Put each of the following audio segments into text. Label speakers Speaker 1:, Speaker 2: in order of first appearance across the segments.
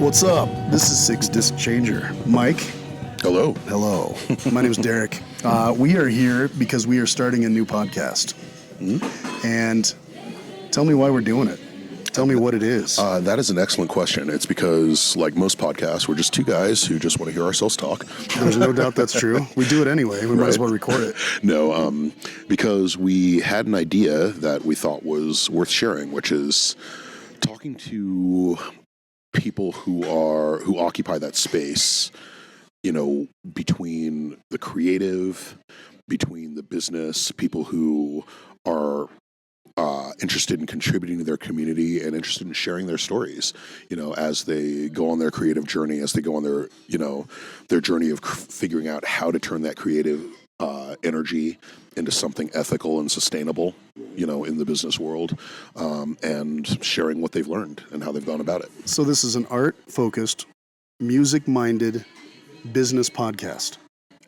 Speaker 1: What's up? This is SixDiscChanger. Mike.
Speaker 2: Hello.
Speaker 1: Hello. My name is Derek. We are here because we are starting a new podcast. And tell me why we're doing it. Tell me what it is.
Speaker 2: That is an excellent question. It's because, like most podcasts, we're just two guys who just want to hear ourselves talk.
Speaker 1: There's no doubt that's true. We do it anyway. We might as well record it.
Speaker 2: No, because we had an idea that we thought was worth sharing, which is talking to people who occupy that space, you know, between the creative, between the business, people who are interested in contributing to their community and interested in sharing their stories, you know, as they go on their creative journey, as they go on their, you know, their journey of figuring out how to turn that creative energy into something ethical and sustainable, you know, in the business world, and sharing what they've learned and how they've gone about it.
Speaker 1: So this is an art-focused, music-minded business podcast.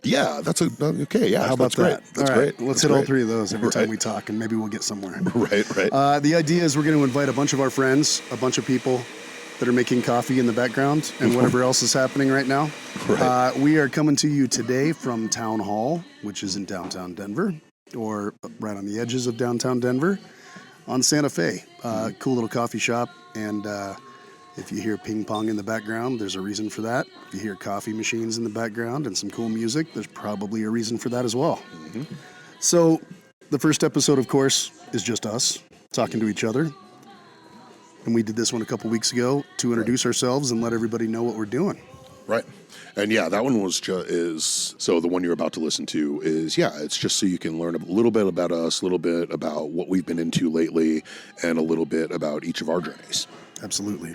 Speaker 2: Yeah, that's okay. Yeah,
Speaker 1: how about
Speaker 2: that? That's
Speaker 1: all right,
Speaker 2: great.
Speaker 1: Let's hit all three of those every time we talk, and maybe we'll get somewhere.
Speaker 2: Right.
Speaker 1: The idea is we're going to invite a bunch of our friends, a bunch of people that are making coffee in the background and whatever else is happening right now.
Speaker 2: Right.
Speaker 1: We are coming to you today from Town Hall, which is in downtown Denver, or right on the edges of downtown Denver, on Santa Fe. Cool little coffee shop, and if you hear ping pong in the background, there's a reason for that. If you hear coffee machines in the background and some cool music, there's probably a reason for that as well. Mm-hmm. So the first episode, of course, is just us talking to each other. And we did this one a couple weeks ago to introduce ourselves and let everybody know what we're doing.
Speaker 2: Right. And yeah, that one was so the one you're about to listen to is, it's just so you can learn a little bit about us, a little bit about what we've been into lately, and a little bit about each of our journeys.
Speaker 1: Absolutely.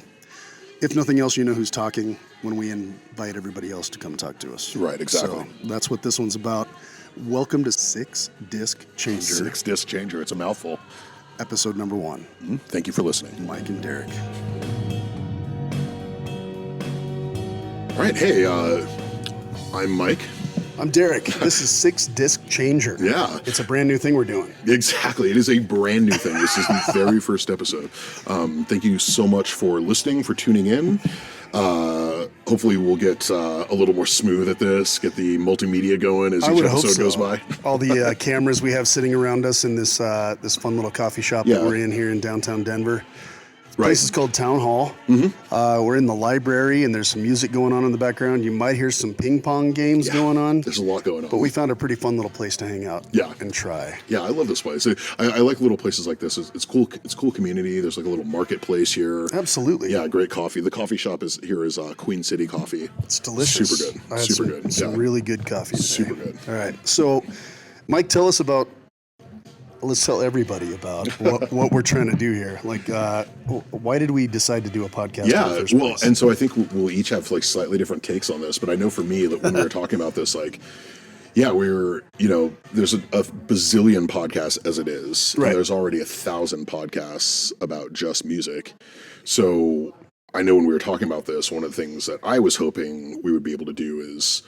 Speaker 1: If nothing else, you know who's talking when we invite everybody else to come talk to us.
Speaker 2: Right, exactly.
Speaker 1: So that's what this one's about. Welcome to SixDiscChanger.
Speaker 2: SixDiscChanger. It's a mouthful.
Speaker 1: Episode number 1.
Speaker 2: Mm-hmm. Thank you for listening.
Speaker 1: Mike and Derek.
Speaker 2: All right. Hey, I'm Mike.
Speaker 1: I'm Derek. This is SixDiscChanger.
Speaker 2: Yeah.
Speaker 1: It's a brand new thing we're doing.
Speaker 2: Exactly. It is a brand new thing. This is the very first episode. Thank you so much for listening, for tuning in. Hopefully we'll get a little more smooth at this, get the multimedia going as each episode goes by.
Speaker 1: All the cameras we have sitting around us in this fun little coffee shop that we're in here in downtown Denver. The place is called Town Hall. Mm-hmm. We're in the library, and there's some music going on in the background. You might hear some ping pong games going on.
Speaker 2: There's a lot going on.
Speaker 1: But we found a pretty fun little place to hang out and try.
Speaker 2: Yeah, I love this place. I like little places like this. It's cool. It's cool community. There's like a little marketplace here.
Speaker 1: Absolutely.
Speaker 2: Yeah, great coffee. The coffee shop is Queen City Coffee.
Speaker 1: It's delicious.
Speaker 2: Super good.
Speaker 1: I had
Speaker 2: Super good.
Speaker 1: Some really good coffee today.
Speaker 2: Super good.
Speaker 1: All right. So, Mike, let's tell everybody about what we're trying to do here. Like, why did we decide to do a podcast?
Speaker 2: Yeah,
Speaker 1: in the first place?
Speaker 2: and so I think we'll each have like slightly different takes on this. But I know for me that when we were talking about this, like, there's a bazillion podcasts as it is.
Speaker 1: Right.
Speaker 2: And there's already 1,000 podcasts about just music. So I know when we were talking about this, one of the things that I was hoping we would be able to do is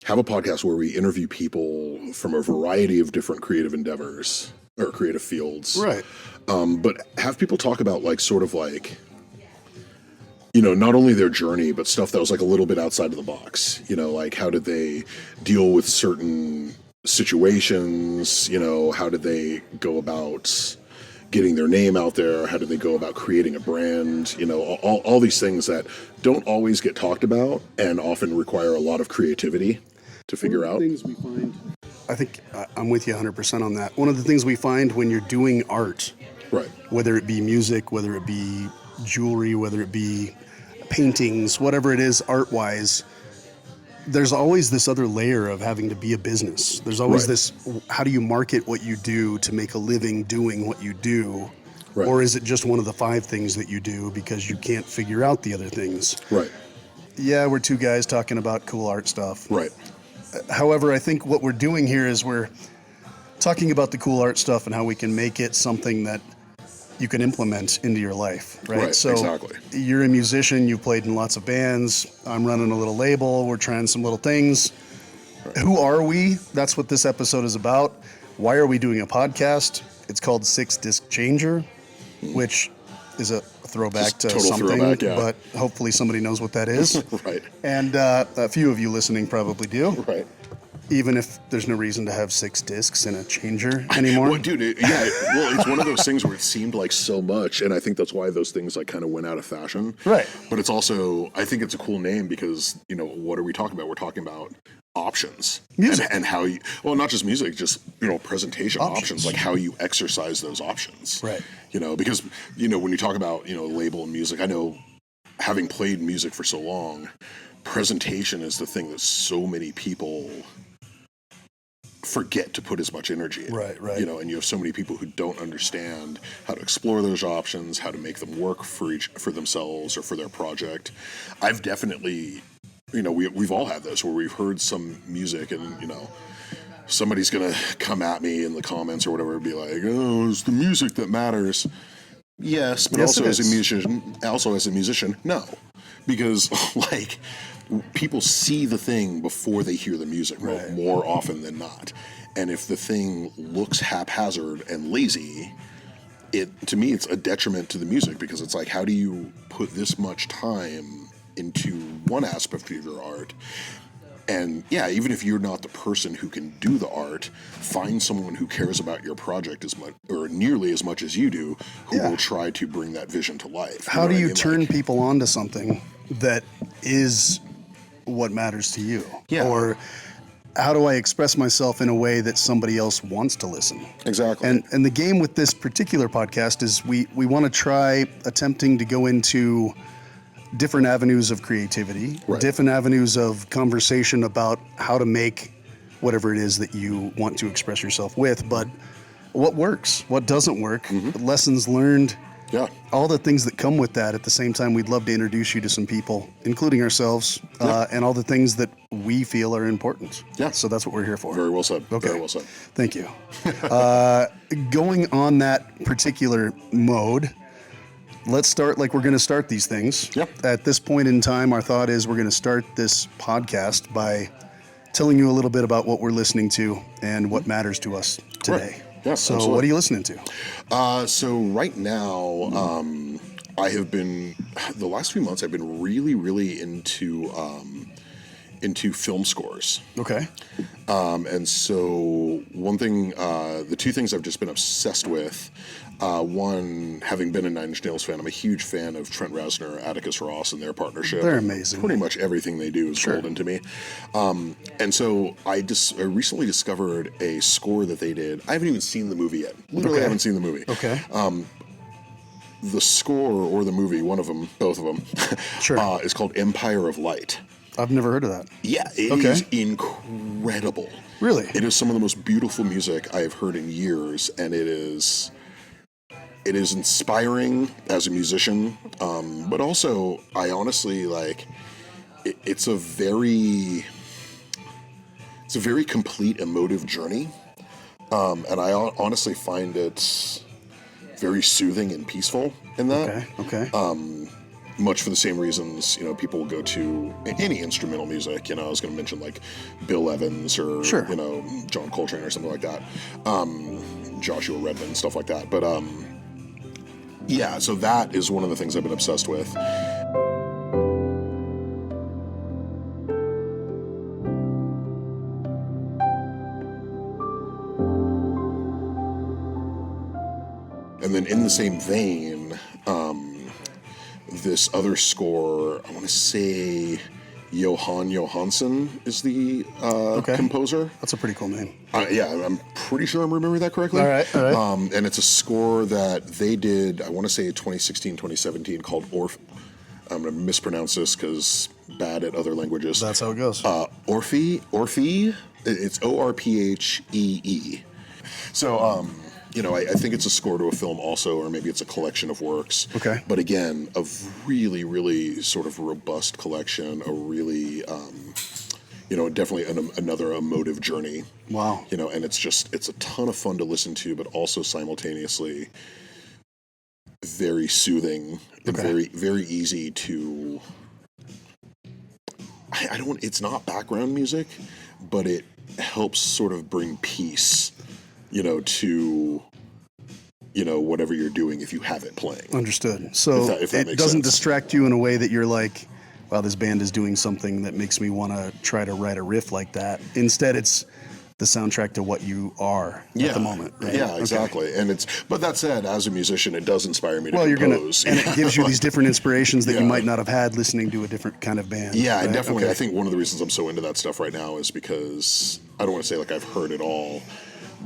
Speaker 2: have a podcast where we interview people from a variety of different creative endeavors or creative fields.
Speaker 1: Right.
Speaker 2: But have people talk about like sort of like, you know, not only their journey, but stuff that was like a little bit outside of the box. You know, like how did they deal with certain situations? You know, how did they go about getting their name out there? How did they go about creating a brand? You know, all these things that don't always get talked about and often require a lot of creativity to figure out.
Speaker 1: Things we find. I think I'm with you 100% on that. One of the things we find when you're doing art,
Speaker 2: right,
Speaker 1: whether it be music, whether it be jewelry, whether it be paintings, whatever it is art-wise, there's always this other layer of having to be a business. There's always this, how do you market what you do to make a living doing what you do? Right. Or is it just one of the 5 things that you do because you can't figure out the other things?
Speaker 2: Right.
Speaker 1: Yeah, we're two guys talking about cool art stuff.
Speaker 2: Right.
Speaker 1: However, I think what we're doing here is we're talking about the cool art stuff and how we can make it something that you can implement into your life, right?
Speaker 2: Right,
Speaker 1: so
Speaker 2: exactly.
Speaker 1: You're a musician, you've played in lots of bands, I'm running a little label, we're trying some little things. Right. Who are we? That's what this episode is about. Why are we doing a podcast? It's called SixDiscChanger, which is a throwback to
Speaker 2: total
Speaker 1: something,
Speaker 2: throwback, yeah.
Speaker 1: but hopefully somebody knows what that is.
Speaker 2: Right.
Speaker 1: And a few of you listening probably do.
Speaker 2: Right.
Speaker 1: Even if there's no reason to have 6 discs in a changer anymore.
Speaker 2: Well, dude, it's one of those things where it seemed like so much, and I think that's why those things like kind of went out of fashion.
Speaker 1: Right.
Speaker 2: But it's also, I think it's a cool name because, what are we talking about? We're talking about options.
Speaker 1: Music.
Speaker 2: And how you, well, not just music, just, presentation options, like how you exercise those options.
Speaker 1: Right.
Speaker 2: Because, when you talk about, label and music, I know having played music for so long, presentation is the thing that so many people forget to put as much energy in.
Speaker 1: Right.
Speaker 2: And you have so many people who don't understand how to explore those options, how to make them work for themselves or for their project. I've definitely, we've all had this where we've heard some music and, somebody's going to come at me in the comments or whatever and be like, oh, it's the music that matters. Yes, but
Speaker 1: Yes,
Speaker 2: also as a musician, no. Because people see the thing before they hear the music more often than not. And if the thing looks haphazard and lazy, to me it's a detriment to the music because it's like, how do you put this much time into one aspect of your art? And even if you're not the person who can do the art, find someone who cares about your project as much or nearly as much as you do, who will try to bring that vision to life.
Speaker 1: How do you turn people onto something that is what matters to you?
Speaker 2: Yeah.
Speaker 1: Or how do I express myself in a way that somebody else wants to listen?
Speaker 2: Exactly.
Speaker 1: And the game with this particular podcast is we want to try attempting to go into different avenues of creativity, different avenues of conversation about how to make whatever it is that you want to express yourself with, but what works, what doesn't work, lessons learned, all the things that come with that. At the same time, we'd love to introduce you to some people, including ourselves, and all the things that we feel are important.
Speaker 2: Yeah.
Speaker 1: So that's what we're here for.
Speaker 2: Very well said.
Speaker 1: Okay.
Speaker 2: Very well said.
Speaker 1: Thank you. Going on that particular mode, let's start like we're going to start these things.
Speaker 2: Yep.
Speaker 1: At this point in time, our thought is we're going to start this podcast by telling you a little bit about what we're listening to and what matters to us today.
Speaker 2: Right. Yeah,
Speaker 1: so
Speaker 2: absolutely.
Speaker 1: What are you listening to?
Speaker 2: So right now, I have been, the last few months, I've been really, really into film scores.
Speaker 1: Okay.
Speaker 2: And so one thing, the two things I've just been obsessed with, one, having been a Nine Inch Nails fan, I'm a huge fan of Trent Reznor, Atticus Ross, and their partnership.
Speaker 1: They're amazing.
Speaker 2: Pretty much everything they do is golden to me. And so I recently discovered a score that they did. I haven't even seen the movie yet. Literally haven't seen the movie.
Speaker 1: Okay.
Speaker 2: The score or the movie, one of them, both of them, is called Empire of Light.
Speaker 1: I've never heard of that.
Speaker 2: Yeah, it is incredible.
Speaker 1: Really?
Speaker 2: It is some of the most beautiful music I have heard in years, and it is inspiring as a musician, but also I honestly it's a very complete emotive journey, and I honestly find it very soothing and peaceful in that.
Speaker 1: Okay.
Speaker 2: Much for the same reasons, people will go to any instrumental music. I was going to mention like Bill Evans or John Coltrane or something like that, Joshua Redman, stuff like that. But so that is one of the things I've been obsessed with. And then in the same vein, this other score, I want to say Johan Johansson is the composer.
Speaker 1: That's a pretty cool name.
Speaker 2: I'm pretty sure I'm remembering that correctly.
Speaker 1: All right.
Speaker 2: And it's a score that they did, I want to say 2016, 2017, called I'm going to mispronounce this because bad at other languages.
Speaker 1: That's how it goes.
Speaker 2: Orphee. It's Orphee. So, I think it's a score to a film also, or maybe it's a collection of works.
Speaker 1: Okay.
Speaker 2: But again, a really, really sort of robust collection, a really, definitely another emotive journey.
Speaker 1: Wow.
Speaker 2: And it's a ton of fun to listen to, but also simultaneously very soothing and very, very easy to, it's not background music, but it helps sort of bring peace, to whatever you're doing if you have it playing.
Speaker 1: Understood. So
Speaker 2: if that
Speaker 1: it
Speaker 2: makes
Speaker 1: doesn't
Speaker 2: sense.
Speaker 1: distract you in a way that you're like, wow, this band is doing something that makes me want to try to write a riff like that. Instead, it's the soundtrack to what you are at the moment. Right?
Speaker 2: Yeah, exactly.
Speaker 1: Okay.
Speaker 2: But that said, as a musician, it does inspire me to
Speaker 1: Well,
Speaker 2: compose.
Speaker 1: and it gives you these different inspirations that you
Speaker 2: Yeah.
Speaker 1: might not have had listening to a different kind of band.
Speaker 2: Yeah,
Speaker 1: right?
Speaker 2: definitely.
Speaker 1: Okay.
Speaker 2: I think one of the reasons I'm so into that stuff right now is because I don't want to say like I've heard it all,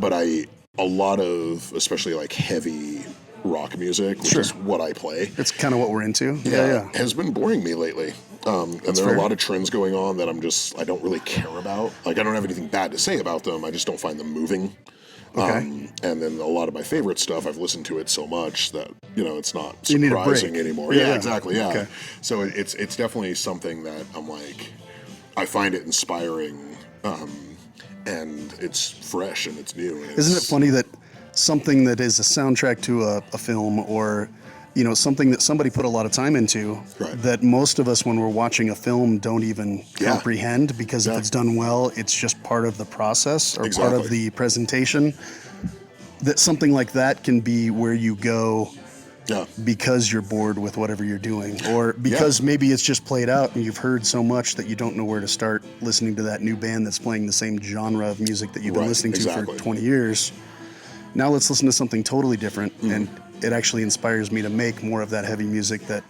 Speaker 2: but a lot of especially like heavy rock music, which is what I play.
Speaker 1: It's kind of what we're into.
Speaker 2: Yeah, has been boring me lately. And there are
Speaker 1: fair.
Speaker 2: a lot of trends going on that I don't really care about. Like, I don't have anything bad to say about them. I just don't find them moving.
Speaker 1: Okay.
Speaker 2: And then a lot of my favorite stuff, I've listened to it so much that, it's not
Speaker 1: You need a
Speaker 2: surprising
Speaker 1: break.
Speaker 2: anymore.
Speaker 1: Yeah,
Speaker 2: Yeah,
Speaker 1: yeah.
Speaker 2: exactly. Yeah.
Speaker 1: Okay.
Speaker 2: So it's definitely something that I'm like, I find it inspiring. And it's fresh and it's new. And
Speaker 1: Isn't it funny that something that is a soundtrack to a film or something that somebody put a lot of time into,
Speaker 2: Right.
Speaker 1: that most of us when we're watching a film don't even
Speaker 2: Yeah.
Speaker 1: comprehend, because if it's done well, it's just part of the process or part
Speaker 2: Exactly.
Speaker 1: of the presentation. That something like that can be where you go
Speaker 2: Yeah.
Speaker 1: because you're bored with whatever you're doing, or because maybe it's just played out and you've heard so much that you don't know where to start listening to that new band that's playing the same genre of music that you've been
Speaker 2: Right,
Speaker 1: listening to
Speaker 2: exactly.
Speaker 1: for 20 years. Now let's listen to something totally different, and it actually inspires me to make more of that heavy music that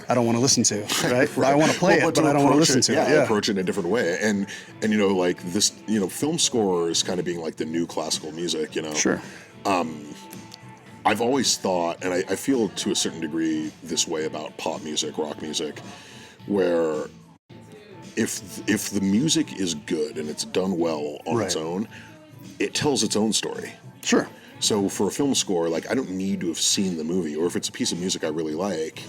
Speaker 1: I don't want to listen to, right? I want to play it, but I don't want to listen to it.
Speaker 2: Yeah, approach it in a different way. And like this, film score is kind of being like the new classical music,
Speaker 1: Sure.
Speaker 2: I've always thought, and I feel to a certain degree this way about pop music, rock music, where if the music is good and it's done well on its own, it tells its own story.
Speaker 1: Sure.
Speaker 2: So for a film score, like, I don't need to have seen the movie, or if it's a piece of music I really like,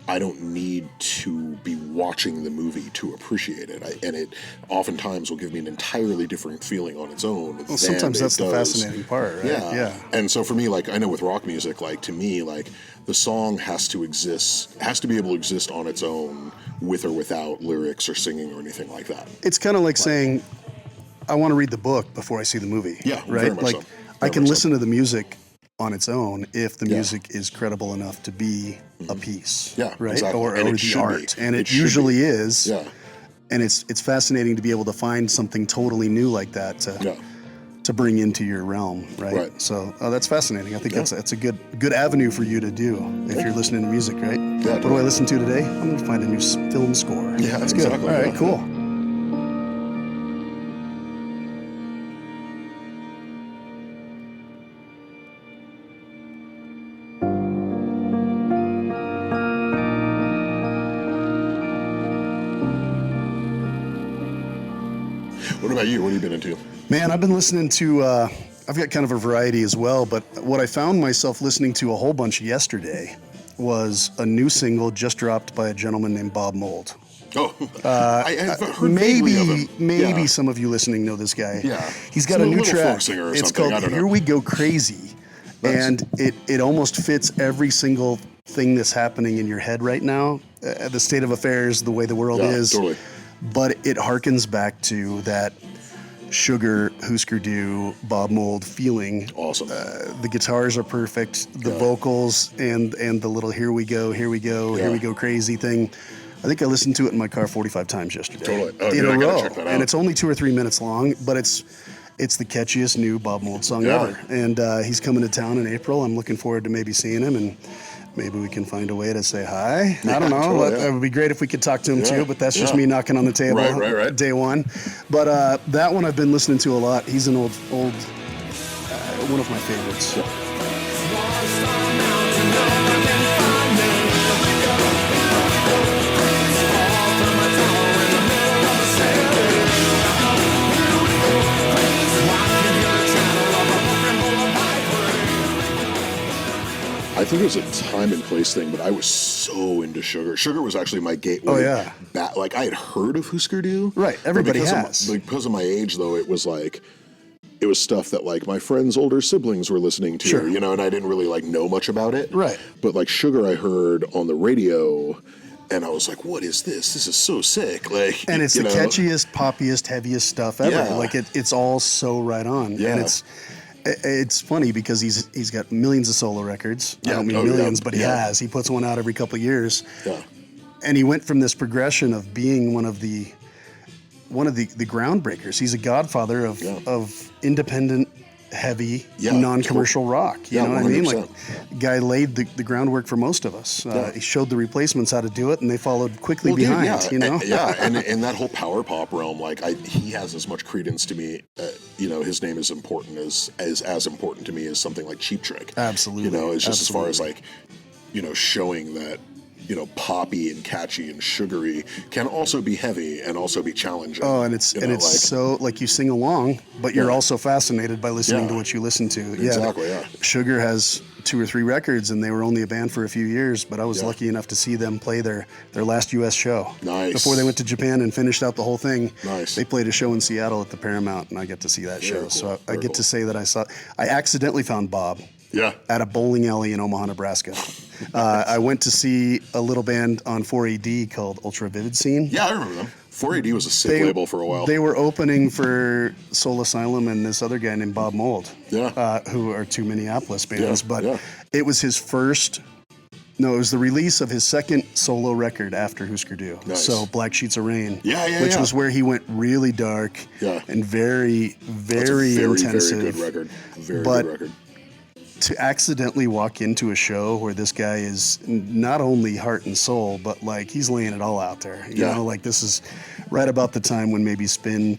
Speaker 2: I don't need to be watching the movie to appreciate it. And it oftentimes will give me an entirely different feeling on its own.
Speaker 1: Well, sometimes that's the fascinating part, right?
Speaker 2: Yeah. And so for me, like, I know with rock music, like, to me, like, the song has to be able to exist on its own with or without lyrics or singing or anything like that.
Speaker 1: It's kind of like saying, I want to read the book before I see the movie.
Speaker 2: Yeah,
Speaker 1: right.
Speaker 2: very much
Speaker 1: Like,
Speaker 2: so.
Speaker 1: I can listen to the music on its own if the music is credible enough to be a piece.
Speaker 2: Yeah,
Speaker 1: right.
Speaker 2: exactly.
Speaker 1: Or
Speaker 2: And it
Speaker 1: the
Speaker 2: should
Speaker 1: art,
Speaker 2: be.
Speaker 1: and
Speaker 2: It
Speaker 1: it
Speaker 2: should
Speaker 1: usually
Speaker 2: be.
Speaker 1: is.
Speaker 2: Yeah.
Speaker 1: And it's fascinating to be able to find something totally new like that to bring into your realm, right?
Speaker 2: Right.
Speaker 1: So that's fascinating. I think that's a good avenue for you to do if you're listening to music, right?
Speaker 2: Yeah,
Speaker 1: What do I listen to today? I'm going to find a new film score.
Speaker 2: Yeah,
Speaker 1: that's
Speaker 2: exactly,
Speaker 1: good. All right,
Speaker 2: yeah.
Speaker 1: cool.
Speaker 2: What about you? What have you been into?
Speaker 1: Man, I've been listening to, I've got kind of a variety as well, but what I found myself listening to a whole bunch yesterday was a new single just dropped by a gentleman named Bob Mould.
Speaker 2: Oh, I've heard vaguely of him.
Speaker 1: Maybe
Speaker 2: Yeah.
Speaker 1: some of you listening know this guy.
Speaker 2: Yeah.
Speaker 1: He's got
Speaker 2: He's
Speaker 1: a
Speaker 2: a
Speaker 1: new
Speaker 2: little
Speaker 1: track.
Speaker 2: folk singer or
Speaker 1: It's
Speaker 2: something, I
Speaker 1: called
Speaker 2: don't know.
Speaker 1: Here We Go Crazy.
Speaker 2: Nice.
Speaker 1: And it almost fits every single thing that's happening in your head right now, the state of affairs, the way the world
Speaker 2: Yeah,
Speaker 1: is.
Speaker 2: totally.
Speaker 1: But it harkens back to that Sugar, Husker Du, Bob Mould feeling.
Speaker 2: Awesome.
Speaker 1: The guitars are perfect. The vocals and the little here we go, here we go crazy thing. I think I listened to it in my car 45 times yesterday.
Speaker 2: Totally. Oh,
Speaker 1: in
Speaker 2: dude,
Speaker 1: a
Speaker 2: I gotta
Speaker 1: row.
Speaker 2: check that out.
Speaker 1: And it's only 2 or 3 minutes long, but it's the catchiest new Bob Mould song
Speaker 2: Yeah.
Speaker 1: ever. And he's coming to town in April. I'm looking forward to maybe seeing him, and maybe we can find a way to say hi. I don't know.
Speaker 2: totally,
Speaker 1: It would be great if we could talk to him
Speaker 2: Yeah,
Speaker 1: too, but that's just
Speaker 2: yeah.
Speaker 1: me knocking on the table
Speaker 2: Right.
Speaker 1: day one. But that one I've been listening to a lot. He's an old one of my favorites.
Speaker 2: I think it was a time and place thing, but I was so into Sugar. Sugar was actually my gateway.
Speaker 1: Oh, yeah.
Speaker 2: Like, I had heard of Husker Du.
Speaker 1: Right,
Speaker 2: but
Speaker 1: everybody
Speaker 2: because
Speaker 1: has.
Speaker 2: Because of my age, though, it was like, it was stuff that, like, my friends' older siblings were listening to,
Speaker 1: Sure.
Speaker 2: and I didn't really, like, know much about it.
Speaker 1: Right.
Speaker 2: But, like, Sugar I heard on the radio, and I was like, what is this? This is so sick. Like,
Speaker 1: And it's the catchiest, poppiest, heaviest stuff ever.
Speaker 2: Yeah.
Speaker 1: Like it's all so right on.
Speaker 2: Yeah.
Speaker 1: And It's funny because he's got millions of solo records.
Speaker 2: Yeah.
Speaker 1: I don't mean millions, but he has. He puts one out every couple of years.
Speaker 2: Yeah.
Speaker 1: And he went from this progression of being one of the groundbreakers. He's a godfather of independent, heavy, non-commercial rock. You know what I mean?
Speaker 2: 100%.
Speaker 1: Like, guy laid the groundwork for most of us. He showed the replacements how to do it, and they followed quickly behind.
Speaker 2: Dude,
Speaker 1: you know?
Speaker 2: and that whole power pop realm, like he has as much credence to me. His name is important as important to me as something like Cheap Trick.
Speaker 1: Absolutely.
Speaker 2: It's just as far as like, showing that. Poppy and catchy and sugary can also be heavy and also be challenging.
Speaker 1: Oh, and it's so like you sing along, but you're also fascinated by listening to what you listen to.
Speaker 2: Exactly. Yeah.
Speaker 1: Sugar has 2 or 3 records, and they were only a band for a few years. But I was lucky enough to see them play their last U.S. show.
Speaker 2: Nice.
Speaker 1: Before they went to Japan and finished out the whole thing.
Speaker 2: Nice.
Speaker 1: They played a show in Seattle at the Paramount, and I get to see that show.
Speaker 2: Cool.
Speaker 1: So I get to say that I accidentally found Bob.
Speaker 2: Yeah.
Speaker 1: At a bowling alley in Omaha, Nebraska. I went to see a little band on 4AD called Ultra Vivid Scene.
Speaker 2: Yeah, I remember them. 4AD was a sick label for a while.
Speaker 1: They were opening for Soul Asylum and this other guy named Bob Mould,
Speaker 2: Yeah.
Speaker 1: who are 2 Minneapolis bands.
Speaker 2: Yeah,
Speaker 1: But
Speaker 2: yeah.
Speaker 1: it was it was the release of his second solo record after Husker Du.
Speaker 2: Nice.
Speaker 1: So Black Sheets of Rain,
Speaker 2: which
Speaker 1: was where he went really dark and very, very intensive.
Speaker 2: Very good record. Very good record.
Speaker 1: To accidentally walk into a show where this guy is not only heart and soul, but like he's laying it all out there. You know, like this is right about the time when maybe Spin,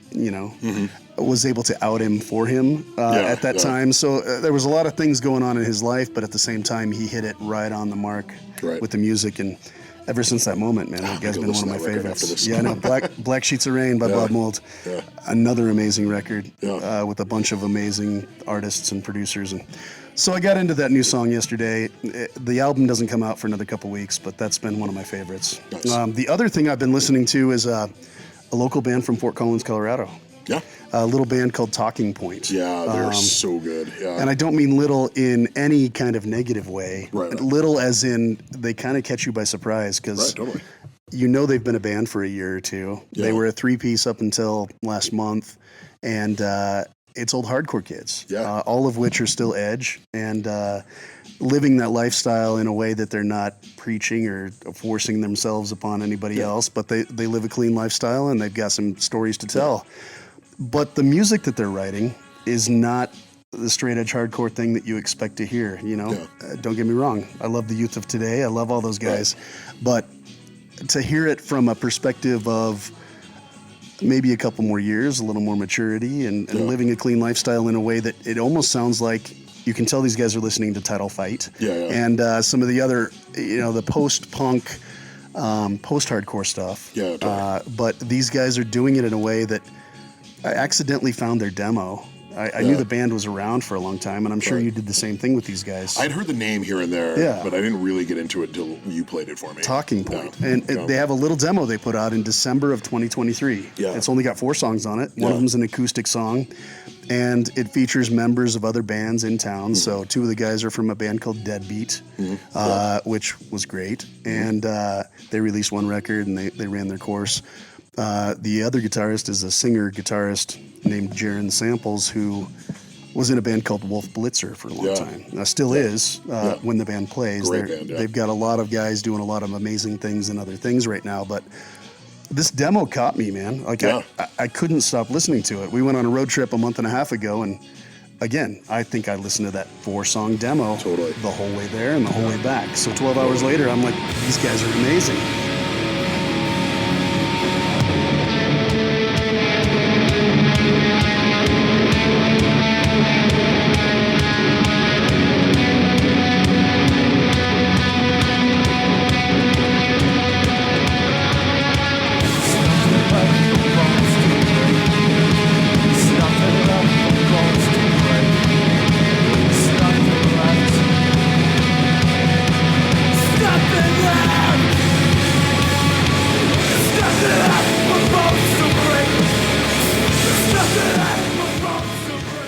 Speaker 1: was able to out him for him at that time. So there was a lot of things going on in his life, but at the same time, he hit it right on the mark with the music. And ever since that moment, man, that guy's been one of my favorites. Yeah, no, Black Sheets of Rain by Bob Mould. Yeah. Another amazing record with a bunch of amazing artists and producers. And so I got into that new song yesterday. The album doesn't come out for another couple weeks, but that's been one of my favorites. Nice. The other thing I've been listening to is a local band from Fort Collins, Colorado.
Speaker 2: Yeah.
Speaker 1: A little band called Talking Point.
Speaker 2: Yeah, they're so good. Yeah.
Speaker 1: And I don't mean little in any kind of negative way.
Speaker 2: Right.
Speaker 1: Little as in they kind of catch you by surprise because
Speaker 2: totally.
Speaker 1: They've been a band for a year or two. Yeah. They were a 3-piece up until last month. And it's old hardcore kids, all of which are still edge and living that lifestyle in a way that they're not preaching or forcing themselves upon anybody else, but they live a clean lifestyle and they've got some stories to tell. But the music that they're writing is not the straight edge hardcore thing that you expect to hear, Don't get me wrong. I love the youth of today. I love all those guys. But to hear it from a perspective of maybe a couple more years, a little more maturity, and living a clean lifestyle in a way that it almost sounds like you can tell these guys are listening to Title Fight. And some of the other, the post-punk, post-hardcore stuff.
Speaker 2: Yeah, totally.
Speaker 1: But these guys are doing it in a way that I accidentally found their demo. I knew the band was around for a long time, and I'm sure you did the same thing with these guys.
Speaker 2: I'd heard the name here and there, but I didn't really get into it until you played it for me.
Speaker 1: Talking Point. And they have a little demo they put out in December of 2023.
Speaker 2: Yeah.
Speaker 1: It's only got 4 songs on it. One of them's an acoustic song, and it features members of other bands in town. So 2 of the guys are from a band called Deadbeat, which was great. And they released 1 record, and they ran their course. The other guitarist is a singer-guitarist named Jaron Samples, who was in a band called Wolf Blitzer for a long time. Still is when the band plays. They've got a lot of guys doing a lot of amazing things and other things right now. But this demo caught me, man. Like I couldn't stop listening to it. We went on a road trip a month and a half ago, and again, I think I listened to that 4-song demo the whole way there and the whole way back. So 12 hours later, I'm like, these guys are amazing.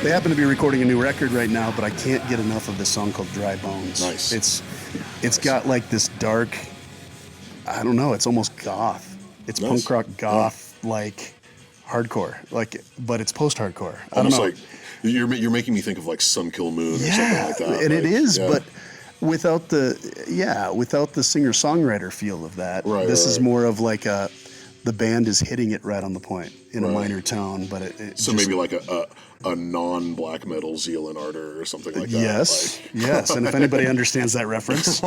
Speaker 1: They happen to be recording a new record right now, but I can't get enough of this song called Dry Bones.
Speaker 2: Nice.
Speaker 1: It's got like this dark, I don't know, it's almost goth. It's punk rock goth, like hardcore, but it's post-hardcore. I don't know.
Speaker 2: You're making me think of like Sun Kill Moon or something like that.
Speaker 1: And
Speaker 2: like,
Speaker 1: it is, but without the singer-songwriter feel of that. This is more of like the band is hitting it right on the point in a minor tone, but
Speaker 2: so maybe like a non-black metal Zealand Ardor or something like that.
Speaker 1: Yes, yes. And if anybody understands that reference,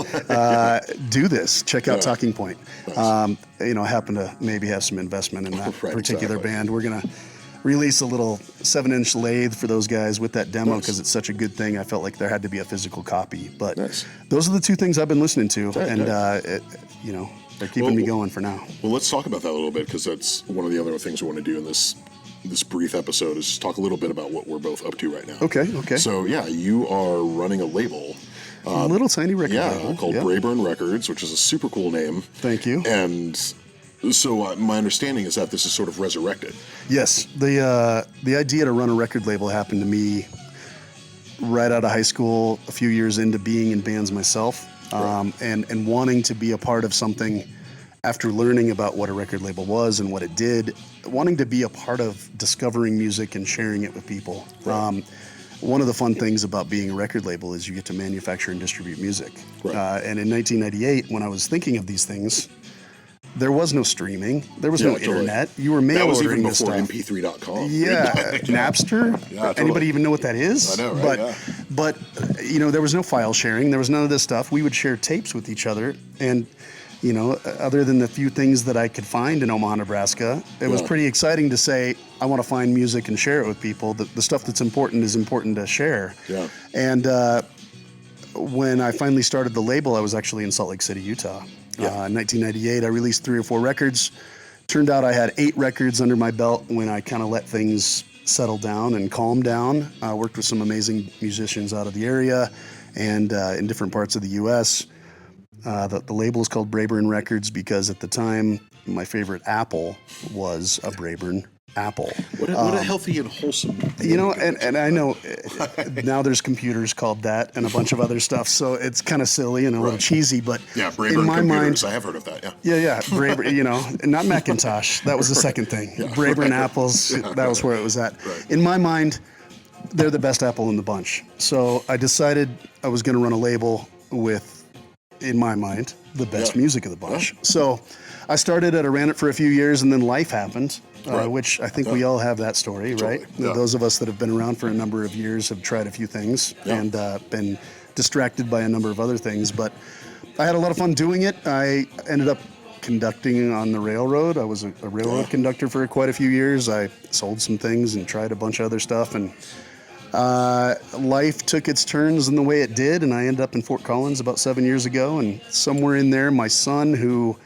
Speaker 1: do this. Check out Talking Point. Nice. I happen to maybe have some investment in that particular band. We're gonna release a little 7-inch lathe for those guys with that demo because it's such a good thing. I felt like there had to be a physical copy. But those are the two things I've been listening to, they're keeping me going for now. Well,
Speaker 2: let's talk about that a little bit because that's one of the other things we want to do in this brief episode is talk a little bit about what we're both up to right now.
Speaker 1: Okay.
Speaker 2: So, you are running a label.
Speaker 1: A little tiny record label.
Speaker 2: Called Brayburn Records, which is a super cool name.
Speaker 1: Thank you.
Speaker 2: And so my understanding is that this is sort of resurrected.
Speaker 1: Yes. The idea to run a record label happened to me right out of high school, a few years into being in bands myself, and wanting to be a part of something after learning about what a record label was and what it did, wanting to be a part of discovering music and sharing it with people. Right. One of the fun things about being a record label is you get to manufacture and distribute music. Right. And in 1998, when I was thinking of these things, there was no streaming. There was no internet. You were mail ordering this stuff.
Speaker 2: That was even before MP3.com.
Speaker 1: Yeah, Napster. Totally. Anybody even know what that is?
Speaker 2: I know, right?
Speaker 1: But there was no file sharing. There was none of this stuff. We would share tapes with each other, and other than the few things that I could find in Omaha, Nebraska, it was pretty exciting to say, I want to find music and share it with people. The stuff that's important is important to share. Yeah. And when I finally started the label, I was actually in Salt Lake City, Utah. In 1998, I released 3 or 4 records. Turned out I had 8 records under my belt when I kind of let things settle down and calm down. I worked with some amazing musicians out of the area and in different parts of the U.S. The label is called Brayburn Records because at the time, my favorite apple was a Brayburn apple.
Speaker 2: What a healthy and wholesome.
Speaker 1: And I know now there's computers called that and a bunch of other stuff, so it's kind of silly and a little cheesy, but
Speaker 2: Brayburn
Speaker 1: in my
Speaker 2: computers,
Speaker 1: mind,
Speaker 2: I have heard of that,
Speaker 1: Brayburn, not Macintosh, that was the second thing. Brayburn apples, that was where it was at. Right. In my mind, they're the best apple in the bunch. So I decided I was going to run a label with, in my mind, the best music of the bunch. So I started it, I ran it for a few years, and then life happened, which I think we all have that story, right? Those of us that have been around for a number of years have tried a few things and been distracted by a number of other things. But I had a lot of fun doing it. I ended up conducting on the railroad. I was a railroad conductor for quite a few years. I sold some things and tried a bunch of other stuff, and life took its turns in the way it did, and I ended up in Fort Collins about 7 years ago, and somewhere in there, my son, who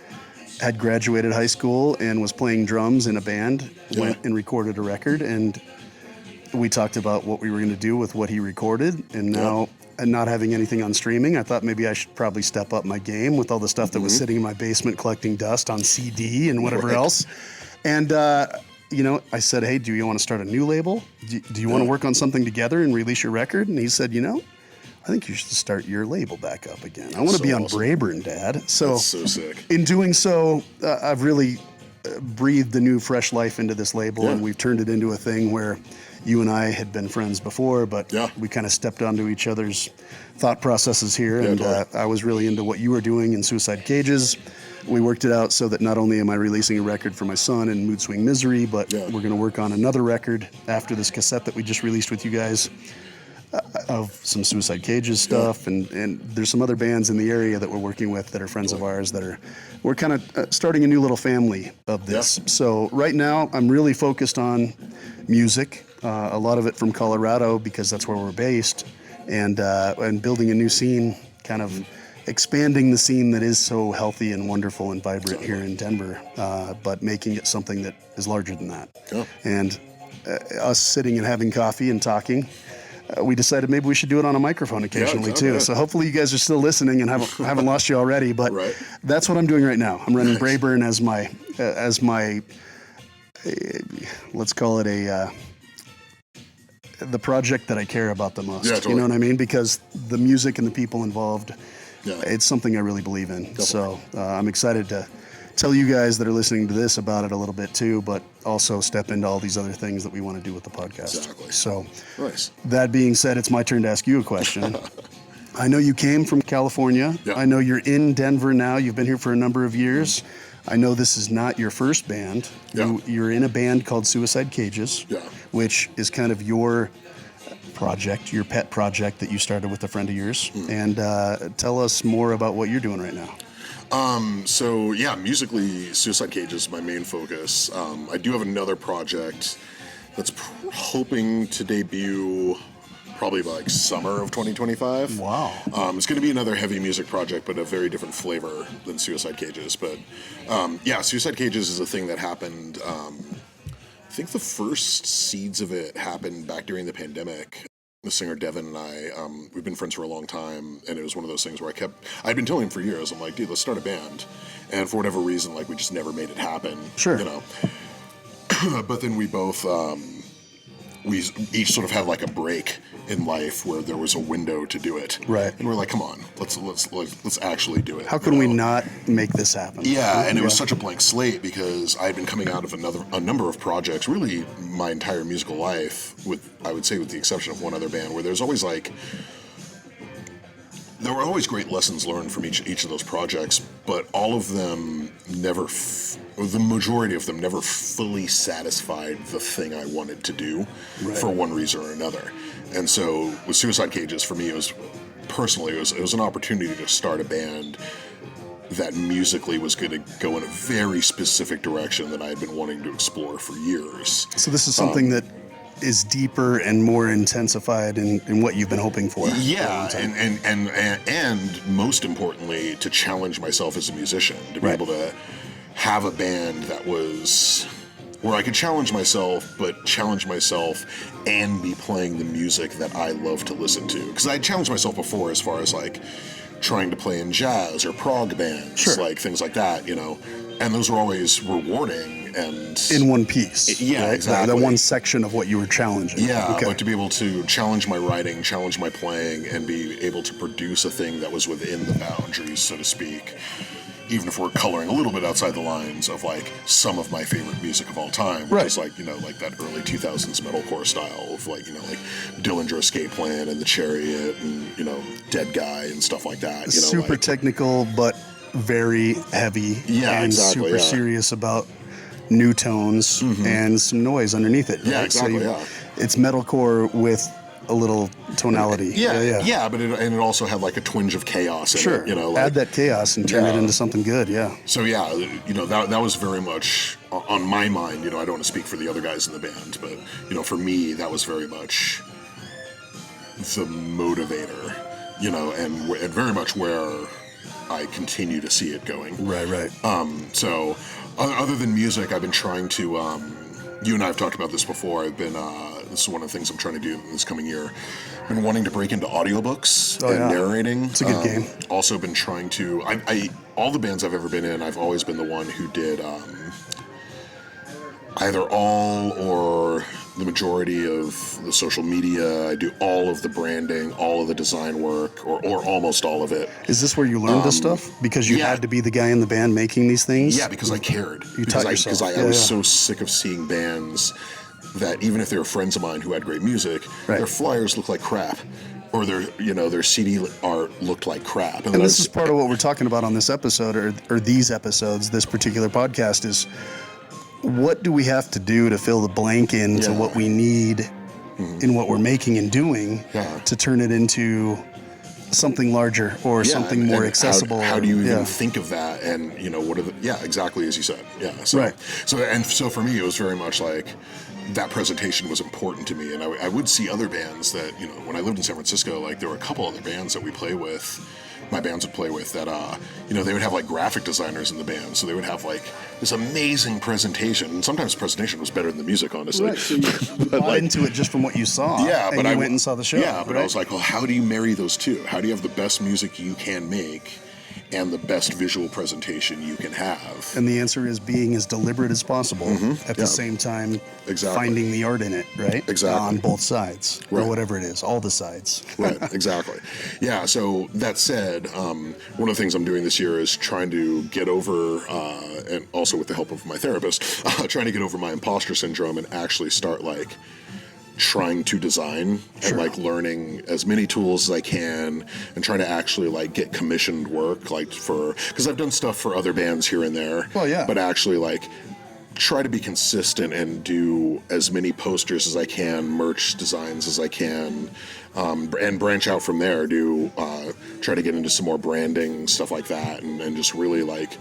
Speaker 1: had graduated high school and was playing drums in a band, went and recorded a record, and we talked about what we were going to do with what he recorded, and now, and not having anything on streaming, I thought maybe I should probably step up my game with all the stuff that was sitting in my basement collecting dust on CD and whatever else, and I said, hey, do you want to start a new label? Do you want to work on something together and release your record? And he said, I think you should start your label back up again. I want to be on Brayburn, Dad. So,
Speaker 2: that's so sick.
Speaker 1: In doing so, I've really breathed a new, fresh life into this label, and we've turned it into a thing where you and I had been friends before, but we kind of stepped onto each other's thought processes here, and I was really into what you were doing in Suicide Cages. We worked it out so that not only am I releasing a record for my son in Mood Swing Misery, but we're going to work on another record after this cassette that we just released with you guys of some Suicide Cages stuff. And there's some other bands in the area that we're working with that are friends of ours we're kind of starting a new little family of this. So right now I'm really focused on music, a lot of it from Colorado because that's where we're based, and building a new scene, kind of expanding the scene that is so healthy and wonderful and vibrant here in Denver, but making it something that is larger than that. And us sitting and having coffee and talking, we decided maybe we should do it on a microphone occasionally too. So hopefully you guys are still listening and haven't lost you already. But that's what I'm doing right now. I'm running Brayburn as my let's call it the project that I care about the most. You know what I mean? Because the music and the people involved. It's something I really believe in. So I'm excited to tell you guys that are listening to this about it a little bit too, but also step into all these other things that we want to do with the podcast.
Speaker 2: Exactly.
Speaker 1: So,
Speaker 2: Nice.
Speaker 1: that being said, it's my turn to ask you a question. I know you came from California.
Speaker 2: Yeah.
Speaker 1: I know you're in Denver now. You've been here for a number of years. I know this is not your first band.
Speaker 2: Yeah.
Speaker 1: You're in a band called Suicide Cages,
Speaker 2: Yeah.
Speaker 1: which is kind of your project, your pet project that you started with a friend of yours. And tell us more about what you're doing right now.
Speaker 2: So yeah, musically, Suicide Cage is my main focus. I do have another project that's hoping to debut probably by like summer of 2025.
Speaker 1: Wow.
Speaker 2: It's going to be another heavy music project, but a very different flavor than Suicide Cages. But yeah, Suicide Cages is a thing that happened. I think the first seeds of it happened back during the pandemic. The singer Devin and I, we've been friends for a long time, and it was one of those things where I'd been telling him for years, I'm like, dude, let's start a band. And for whatever reason, like, we just never made it happen.
Speaker 1: Sure.
Speaker 2: You know. But then we both, we each sort of had like a break in life where there was a window to do it.
Speaker 1: Right.
Speaker 2: And we're like, come on, let's actually do it.
Speaker 1: How can we not make this happen?
Speaker 2: Yeah, and it was such a blank slate because I had been coming out of a number of projects, really my entire musical life, I would say with the exception of one other band, where there were always great lessons learned from each of those projects, but all of them the majority of them never fully satisfied the thing I wanted to do for one reason or another. And so with Suicide Cages, for me, it was an opportunity to start a band that musically was going to go in a very specific direction that I had been wanting to explore for years.
Speaker 1: So this is something that is deeper and more intensified in what you've been hoping for.
Speaker 2: Yeah, and most importantly, to challenge myself as a musician, to be able to have a band that was where I could challenge myself, but challenge myself and be playing the music that I love to listen to. Because I challenged myself before as far as like trying to play in jazz or prog bands, like things like that, you know. And those were always rewarding and
Speaker 1: in one piece.
Speaker 2: Yeah,
Speaker 1: right?
Speaker 2: exactly.
Speaker 1: That one section of what you were challenging.
Speaker 2: Yeah, but to be able to challenge my writing, challenge my playing, and be able to produce a thing that was within the boundaries, so to speak, even if we're coloring a little bit outside the lines of like some of my favorite music of all time, which is like, you know, like that early 2000s metalcore style of like, you know, like Dillinger Escape Plan and The Chariot and, you know, Dead Guy and stuff like that. You know,
Speaker 1: super
Speaker 2: like,
Speaker 1: technical, but very heavy.
Speaker 2: Yeah,
Speaker 1: and
Speaker 2: exactly,
Speaker 1: super serious about new tones and some noise underneath it.
Speaker 2: Yeah,
Speaker 1: right?
Speaker 2: exactly.
Speaker 1: So it's metalcore with a little tonality.
Speaker 2: Yeah, but it also had like a twinge of chaos in it, you know, like,
Speaker 1: add that chaos and turn it into something good.
Speaker 2: So yeah, you know, that was very much on my mind. You know, I don't want to speak for the other guys in the band, but you know, for me, that was very much the motivator, you know, and very much where I continue to see it going.
Speaker 1: Right.
Speaker 2: So other than music, I've been trying to, you and I have talked about this before. I've been, this is one of the things I'm trying to do this coming year. I've been wanting to break into audiobooks and narrating.
Speaker 1: It's a good game.
Speaker 2: Also been trying to, all the bands I've ever been in, I've always been the one who did either all or the majority of the social media. I do all of the branding, all of the design work, or almost all of it.
Speaker 1: Is this where you learned this stuff? Because you had to be the guy in the band making these things?
Speaker 2: Yeah, because I cared.
Speaker 1: Because
Speaker 2: I was so sick of seeing bands that even if they were friends of mine who had great music, their flyers looked like crap. Or their CD art looked like crap.
Speaker 1: And this is part of what we're talking about on this episode, or these episodes, this particular podcast is, what do we have to do to fill the blank into what we need in what we're making and doing to turn it into something larger or something more accessible?
Speaker 2: How do you even think of that? And you know, what are exactly as you said. Yeah. So, so for me, it was very much like that presentation was important to me. And I would see other bands that, you know, when I lived in San Francisco, like there were a couple other bands that my bands would play with that, you know, they would have like graphic designers in the band. So they would have like this amazing presentation. And sometimes the presentation was better than the music, honestly.
Speaker 1: Right, so you bought into it just from what you saw.
Speaker 2: Yeah,
Speaker 1: but I went and saw the show.
Speaker 2: Yeah, but I was like, well, how do you marry those two? How do you have the best music you can make and the best visual presentation you can have.
Speaker 1: And the answer is being as deliberate as possible at the same time finding the art in it, right?
Speaker 2: Exactly.
Speaker 1: On both sides, or whatever it is, all the sides.
Speaker 2: Right, exactly. Yeah, so that said, one of the things I'm doing this year is trying to get over, and also with the help of my therapist, trying to get over my imposter syndrome and actually start like trying to design and like learning as many tools as I can and trying to actually like get commissioned work like because I've done stuff for other bands here and there.
Speaker 1: Well, yeah.
Speaker 2: But actually like try to be consistent and do as many posters as I can, merch designs as I can, and branch out from there. Try to get into some more branding, stuff like that, and just really like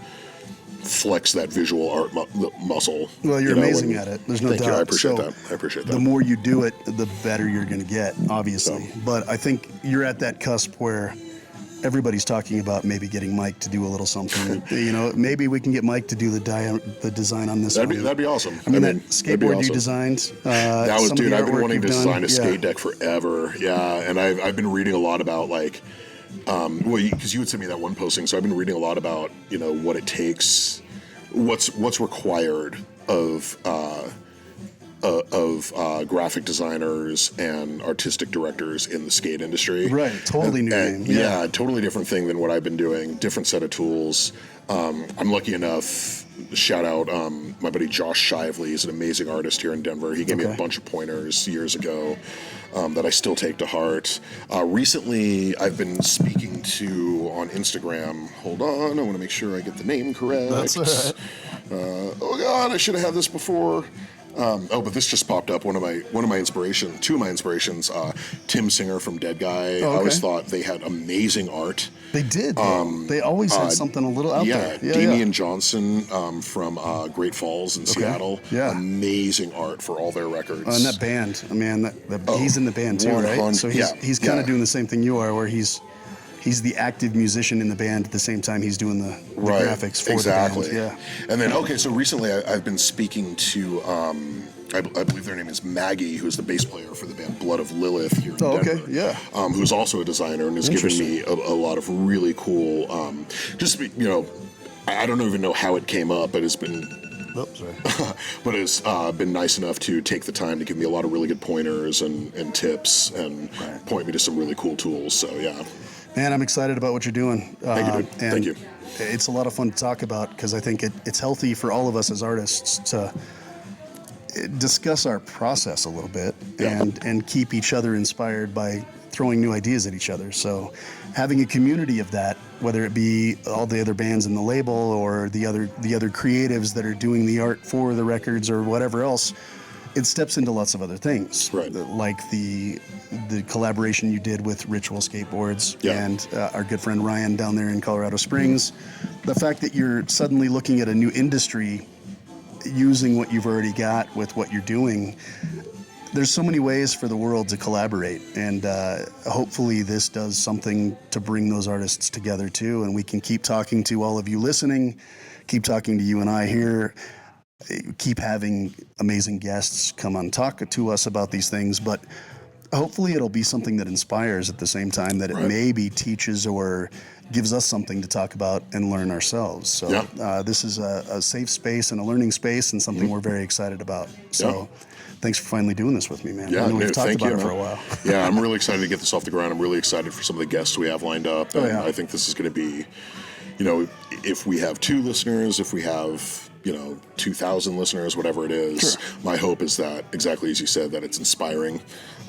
Speaker 2: flex that visual art muscle.
Speaker 1: Well, you're amazing at it. There's no doubt.
Speaker 2: Thank you. I appreciate that.
Speaker 1: The more you do it, the better you're going to get, obviously. But I think you're at that cusp where everybody's talking about maybe getting Mike to do a little something. Maybe we can get Mike to do the design on this.
Speaker 2: That'd be awesome.
Speaker 1: I mean, that skateboard you designed.
Speaker 2: That was, dude. I've been wanting to design a skate deck forever. Yeah, and I've been reading a lot about like. Because you would send me that one posting, so I've been reading a lot about what it takes, what's required of graphic designers and artistic directors in the skate industry.
Speaker 1: Right, totally new game.
Speaker 2: Yeah, totally different thing than what I've been doing. Different set of tools. I'm lucky enough. Shout out my buddy Josh Shively. He's an amazing artist here in Denver. He gave me a bunch of pointers years ago that I still take to heart. Recently, I've been speaking to on Instagram. Hold on, I want to make sure I get the name correct.
Speaker 1: That's all right.
Speaker 2: Oh God, I should have had this before. But this just popped up. Two of my inspirations. Tim Singer from Dead Guy. I always thought they had amazing art.
Speaker 1: They did. They always had something a little out there.
Speaker 2: Yeah, Damian Johnson from Great Falls in Seattle.
Speaker 1: Yeah.
Speaker 2: Amazing art for all their records.
Speaker 1: And that band, he's in the band too, right? So he's kind of doing the same thing you are, where he's the active musician in the band at the same time he's doing the graphics for the band. Yeah.
Speaker 2: And then, so recently I've been speaking to, I believe their name is Maggie, who's the bass player for the band Blood of Lilith here in Denver.
Speaker 1: Okay, yeah.
Speaker 2: Who's also a designer and has given me a lot of really cool, I don't even know how it came up, but it's been...
Speaker 1: Oops, sorry.
Speaker 2: But it's been nice enough to take the time to give me a lot of really good pointers and tips and point me to some really cool tools. So, yeah.
Speaker 1: Man, I'm excited about what you're doing.
Speaker 2: Thank you, dude. Thank you.
Speaker 1: It's a lot of fun to talk about because I think it's healthy for all of us as artists to discuss our process a little bit and keep each other inspired by throwing new ideas at each other. So having a community of that, whether it be all the other bands in the label or the other creatives that are doing the art for the records or whatever else, it steps into lots of other things, like the collaboration you did with Ritual Skateboards and our good friend Ryan down there in Colorado Springs. The fact that you're suddenly looking at a new industry using what you've already got with what you're doing. There's so many ways for the world to collaborate, and hopefully this does something to bring those artists together too, and we can keep talking to all of you listening, keep talking to you and I here, keep having amazing guests come on talk to us about these things, but hopefully it'll be something that inspires at the same time that it maybe teaches or gives us something to talk about and learn ourselves. So this is a safe space and a learning space and something we're very excited about. So thanks for finally doing this with me, man. I know we've talked about it for a while.
Speaker 2: Yeah, I'm really excited to get this off the ground. I'm really excited for some of the guests we have lined up. And I think this is going to be, if we have 2 listeners, if we have 2,000 listeners, whatever it is, my hope is that, exactly as you said, that it's inspiring,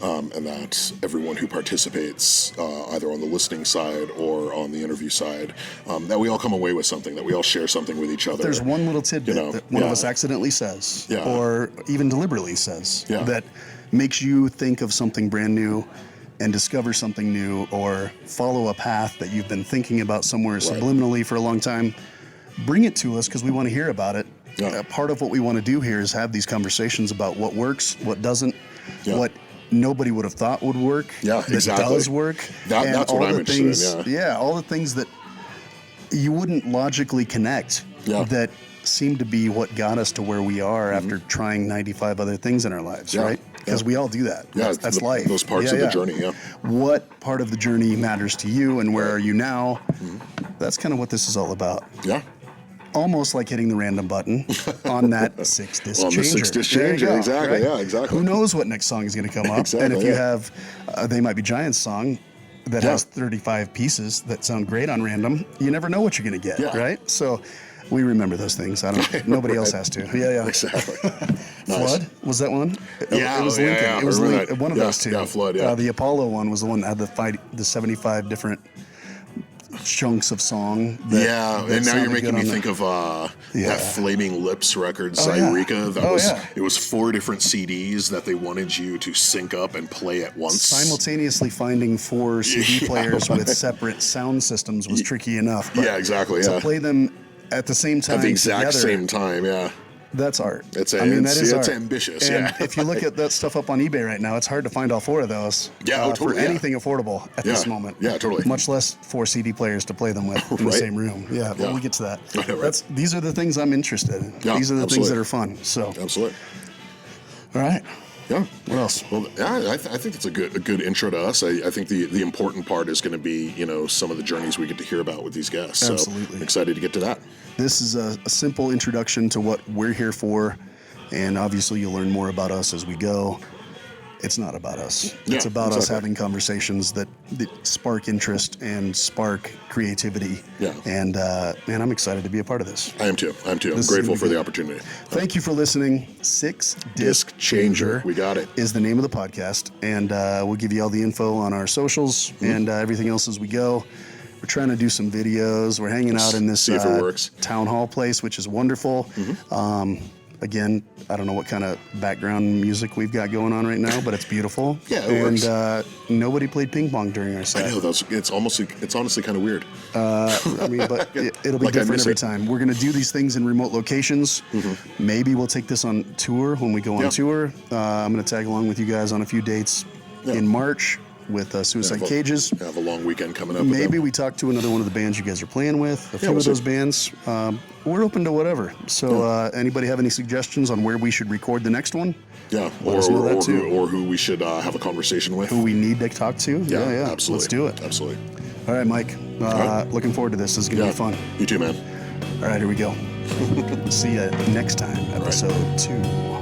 Speaker 2: and that everyone who participates, either on the listening side or on the interview side, that we all come away with something, that we all share something with each other.
Speaker 1: There's one little tidbit that one of us accidentally says, or even deliberately says, that makes you think of something brand new and discover something new, or follow a path that you've been thinking about somewhere subliminally for a long time. Bring it to us because we want to hear about it. Part of what we want to do here is have these conversations about what works, what doesn't, what nobody would have thought would work, that does work.
Speaker 2: That's what I'm interested in,
Speaker 1: all the things that you wouldn't logically connect that seem to be what got us to where we are after trying 95 other things in our lives, right? Because we all do that. That's life.
Speaker 2: Those parts of the journey,
Speaker 1: What part of the journey matters to you and where are you now? that's kind of what this is all about.
Speaker 2: Yeah.
Speaker 1: Almost like hitting the random button on that Six Disc
Speaker 2: On the
Speaker 1: Changer.
Speaker 2: Six Disc Changer, exactly.
Speaker 1: Right?
Speaker 2: Yeah, exactly.
Speaker 1: Who knows what next song is going to come up?
Speaker 2: Exactly,
Speaker 1: And if you
Speaker 2: yeah.
Speaker 1: have, They Might Be Giants song that has 35 pieces that sound great on random, you never know what you're going to get, right? So we remember those things. Nobody else has to. Yeah.
Speaker 2: Exactly.
Speaker 1: Flood was that one?
Speaker 2: Yeah,
Speaker 1: it was Lincoln.
Speaker 2: yeah.
Speaker 1: It was
Speaker 2: That.
Speaker 1: one of those two.
Speaker 2: Yeah, Flood. Yeah.
Speaker 1: The Apollo one was the one that had the 75 different chunks of song.
Speaker 2: And now you're making me think of that Flaming Lips record, Zyreka. It was 4 different CDs that they wanted you to sync up and play at once.
Speaker 1: Simultaneously finding 4 CD players with separate sound systems was tricky enough. But
Speaker 2: exactly.
Speaker 1: To play them at the same time,
Speaker 2: at the exact
Speaker 1: together,
Speaker 2: same time,
Speaker 1: that's art.
Speaker 2: That is
Speaker 1: art.
Speaker 2: ambitious.
Speaker 1: And if you look at that stuff up on eBay right now, it's hard to find all 4 of those.
Speaker 2: Totally,
Speaker 1: for anything affordable at this moment.
Speaker 2: Yeah, totally.
Speaker 1: Much less 4 CD players to play them with in the same room. But we'll get to that.
Speaker 2: Right.
Speaker 1: These are the things I'm interested in. These are the things that are fun. So
Speaker 2: absolutely.
Speaker 1: All right.
Speaker 2: Yeah.
Speaker 1: What else?
Speaker 2: Well, I think it's a good intro to us. I think the important part is going to be, some of the journeys we get to hear about with these guests.
Speaker 1: Absolutely.
Speaker 2: So I'm excited to get to that.
Speaker 1: This is a simple introduction to what we're here for, and obviously you'll learn more about us as we go. It's not about us. It's about us having conversations that spark interest and spark creativity.
Speaker 2: Yeah.
Speaker 1: And man, I'm excited to be a part of this.
Speaker 2: I am too. I'm grateful for the opportunity.
Speaker 1: Thank you for listening. Six
Speaker 2: Disc Changer. We got it.
Speaker 1: Is the name of the podcast, and we'll give you all the info on our socials and everything else as we go. We're trying to do some videos. We're hanging out in this
Speaker 2: See if it works.
Speaker 1: town hall place, which is wonderful. Again, I don't know what kind of background music we've got going on right now, but it's beautiful.
Speaker 2: It works.
Speaker 1: And nobody played ping pong during our set.
Speaker 2: I know, it's honestly kind of weird.
Speaker 1: But it'll be different every time. We're going to do these things in remote locations. Maybe we'll take this on tour when we go on tour. I'm going to tag along with you guys on a few dates in March with Suicide Cages.
Speaker 2: Have a long weekend coming up.
Speaker 1: Maybe we talk to another one of the bands you guys are playing with. A few of those bands. We're open to whatever. So anybody have any suggestions on where we should record the next one?
Speaker 2: Yeah, or who we should have a conversation with.
Speaker 1: Who we need to talk to?
Speaker 2: Yeah, absolutely.
Speaker 1: Let's do it.
Speaker 2: Absolutely.
Speaker 1: All right, Mike. Looking forward to this. This is going to be fun.
Speaker 2: You too, man.
Speaker 1: All right, here we go. See you next time, episode 2.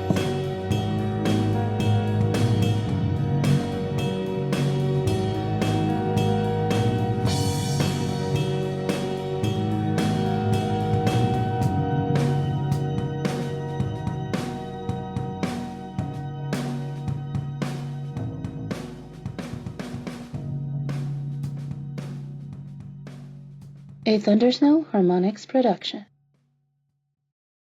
Speaker 3: A Thundersnow Harmonics production.